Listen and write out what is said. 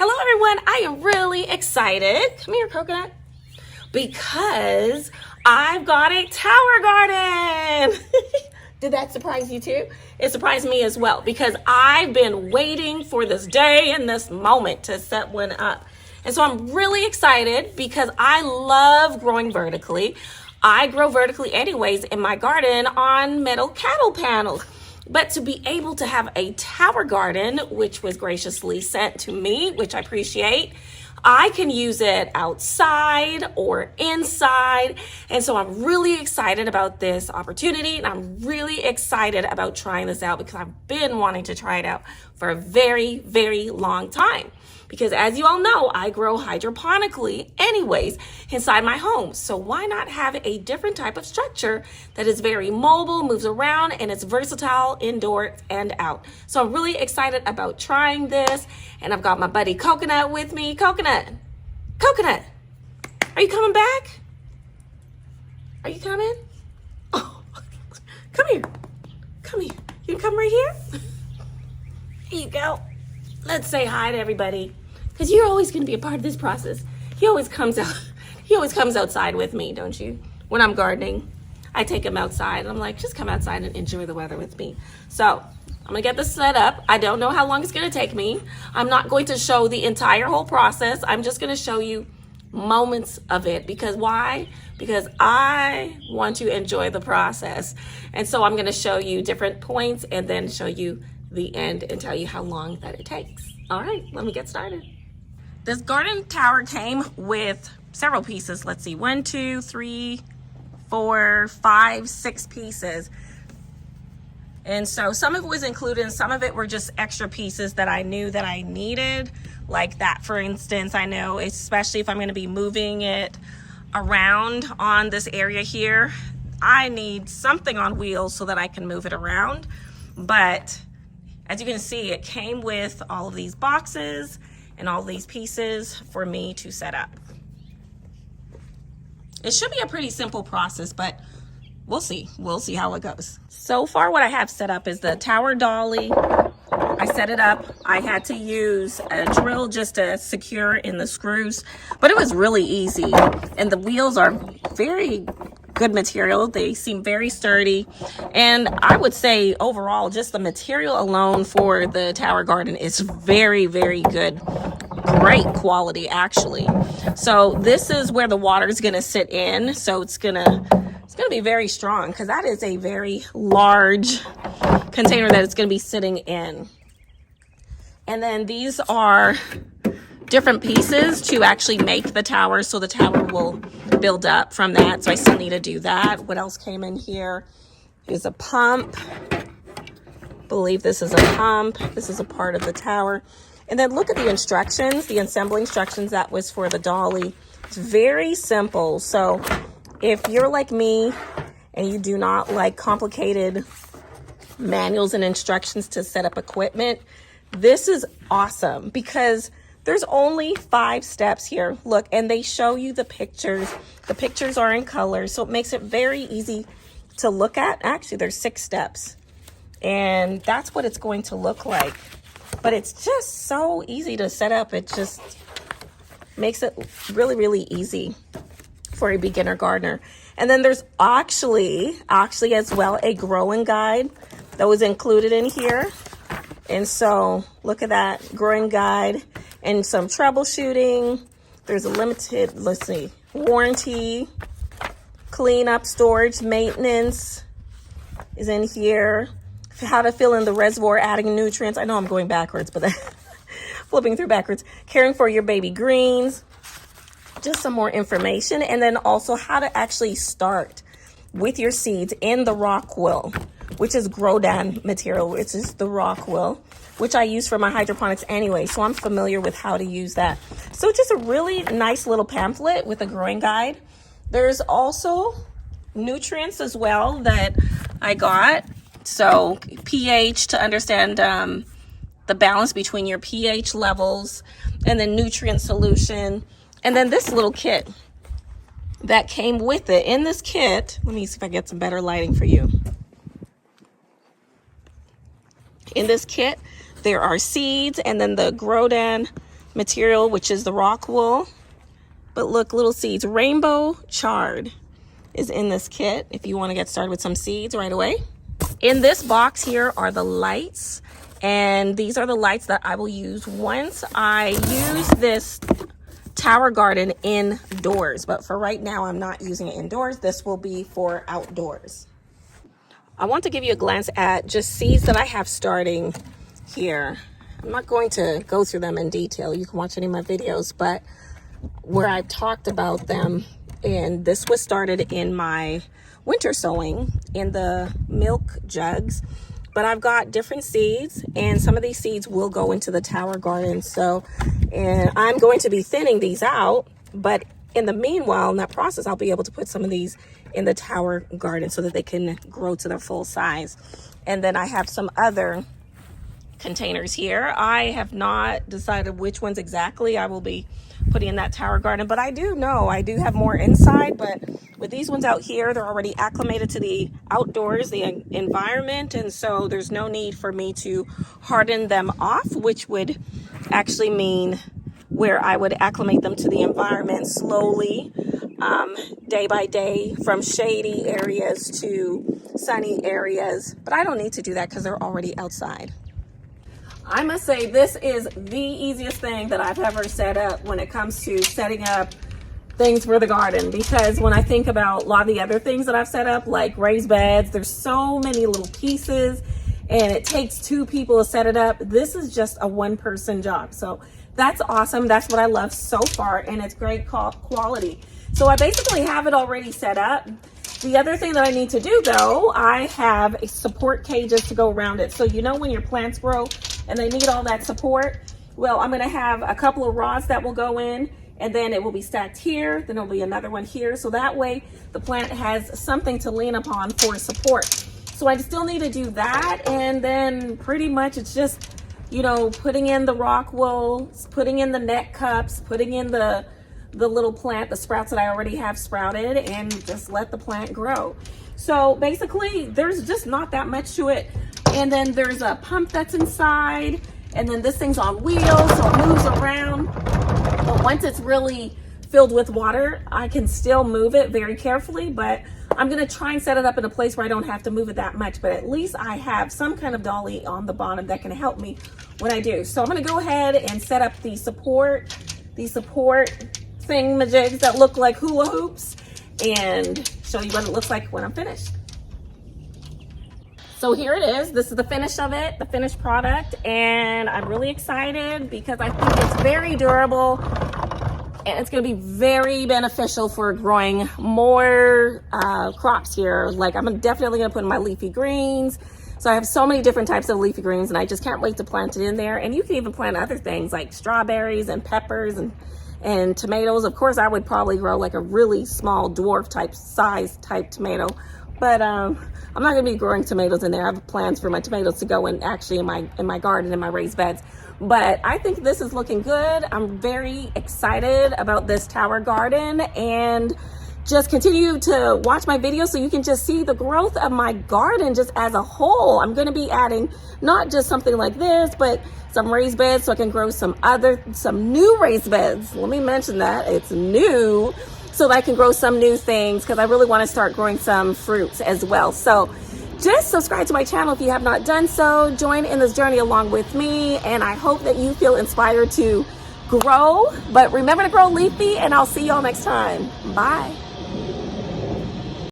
Hello everyone, I am really excited. Come here, Coconut. Because I've got a tower garden. Did that surprise you too? It surprised me as well because I've been waiting for this day and this moment to set one up. And so I'm really excited because I love growing vertically. I grow vertically anyways in my garden on metal cattle panels. But to be able to have a tower garden, which was graciously sent to me, which I appreciate, I can use it outside or inside. And so I'm really excited about this opportunity, and I'm really excited about trying this out because I've been wanting to try it out for a very, very long time. Because as you all know, I grow hydroponically anyways inside my home. So why not have a different type of structure that is very mobile, moves around, and it's versatile indoor and out. So I'm really excited about trying this. And I've got my buddy Coconut with me. Coconut, are you coming back? Are you coming? Oh, come here. You can come right here. Here you go. Let's say hi to everybody, because you're always going to be a part of this process. He always comes outside with me, don't you? When I'm gardening, I take him outside, and I'm like, just come outside and enjoy the weather with me. So I'm going to get this set up. I don't know how long it's going to take me. I'm not going to show the entire whole process. I'm just going to show you moments of it. Because why? Because I want to enjoy the process. And so I'm going to show you different points and then show you the end and tell you how long that it takes. All right, let me get started. This garden tower came with several pieces. Let's see, 1, 2, 3, 4, 5, 6 pieces. And so some of it was included and some of it were just extra pieces that I knew that I needed. Like that, for instance, I know, especially if I'm gonna be moving it around on this area here, I need something on wheels so that I can move it around. But as you can see, it came with all of these boxes and all these pieces for me to set up. It should be a pretty simple process, but we'll see. We'll see how it goes. So far, what I have set up is the tower dolly. I set it up. I had to use a drill just to secure in the screws, but it was really easy. And the wheels are very good material. They seem very sturdy. And I would say overall, just the material alone for the tower garden is very, very good. Great quality, actually. So this is where the water is going to sit in. So it's gonna be very strong because that is a very large container that it's going to be sitting in. And then these are different pieces to actually make the tower, so the tower will build up from that. So I still need to do that. What else came in here? Here's a pump. I believe this is a pump. This is a part of the tower. And then look at the instructions, the assembly instructions. That was for the dolly. It's very simple. So if you're like me and you do not like complicated manuals and instructions to set up equipment, this is awesome because there's only 5 steps here. Look, and they show you the pictures. The pictures are in color, so it makes it very easy to look at. Actually, there's 6 steps, and that's what it's going to look like. But it's just so easy to set up. It just makes it really, really easy for a beginner gardener. And then there's actually as well a growing guide that was included in here. And so look at that growing guide and some troubleshooting. There's a limited, warranty, cleanup, storage, maintenance is in here. How to fill in the reservoir, adding nutrients. I know I'm going backwards, but flipping through backwards. Caring for your baby greens. Just some more information. And then also how to actually start with your seeds in the rock wool, which is grow down material, which is the rock wool, which I use for my hydroponics anyway. So I'm familiar with how to use that. So just a really nice little pamphlet with a growing guide. There's also nutrients as well that I got. So pH to understand the balance between your pH levels, and then nutrient solution. And then this little kit that came with it. In this kit, let me see if I get some better lighting for you. In this kit, there are seeds and then the Grodan material, which is the rock wool. But look, little seeds. Rainbow chard is in this kit if you want to get started with some seeds right away. In this box here are the lights, and these are the lights that I will use once I use this tower garden indoors. But for right now, I'm not using it indoors. This will be for outdoors. I want to give you a glance at just seeds that I have starting here. I'm not going to go through them in detail. You can watch any of my videos, but where I've talked about them, and this was started in my winter sowing in the milk jugs. But I've got different seeds, and some of these seeds will go into the tower garden. So, and I'm going to be thinning these out, but in the meanwhile, in that process, I'll be able to put some of these in the tower garden so that they can grow to their full size. And then I have some other containers here. I have not decided which ones exactly I will be putting in that tower garden, but I do know I do have more inside. But with these ones out here, they're already acclimated to the outdoors, the environment, and so there's no need for me to harden them off, which would actually mean where I would acclimate them to the environment slowly, day by day, from shady areas to sunny areas. But I don't need to do that because they're already outside. I must say this is the easiest thing that I've ever set up when it comes to setting up things for the garden, because when I think about a lot of the other things that I've set up, like raised beds, there's so many little pieces and it takes two people to set it up. This is just a one-person job. So that's awesome. That's what I love so far, and it's great quality. So I basically have it already set up. The other thing that I need to do though, I have support cages to go around it. So you know when your plants grow and they need all that support, well, I'm gonna have a couple of rods that will go in, and then it will be stacked here, then there'll be another one here. So that way the plant has something to lean upon for support. So I still need to do that, and then pretty much it's just, you know, putting in the rock wool, putting in the net cups, putting in the little plant, the sprouts that I already have sprouted, and just let the plant grow. So basically there's just not that much to it. And then there's a pump that's inside, and then this thing's on wheels, so it moves around. But once it's really filled with water, I can still move it very carefully, but I'm gonna try and set it up in a place where I don't have to move it that much, but at least I have some kind of dolly on the bottom that can help me when I do. So I'm gonna go ahead and set up the support thingamajigs that look like hula hoops, and show you what it looks like when I'm finished. So here it is. This is the finish of it, the finished product, and I'm really excited because I think it's very durable and it's going to be very beneficial for growing more crops here. Like I'm definitely going to put in my leafy greens. So I have so many different types of leafy greens, and I just can't wait to plant it in there. And you can even plant other things like strawberries and peppers and tomatoes. Of course, I would probably grow like a really small dwarf size type tomato, but I'm not going to be growing tomatoes in there. I have plans for my tomatoes to go in actually in my garden, in my raised beds. But I think this is looking good. I'm very excited about this tower garden, and just continue to watch my videos so you can just see the growth of my garden just as a whole. I'm going to be adding not just something like this, but some raised beds so I can grow some new raised beds. Let me mention that it's new, so that I can grow some new things, because I really want to start growing some fruits as well. So just subscribe to my channel if you have not done so. Join in this journey along with me, and I hope that you feel inspired to grow. But remember to grow leafy, and I'll see y'all next time. Bye.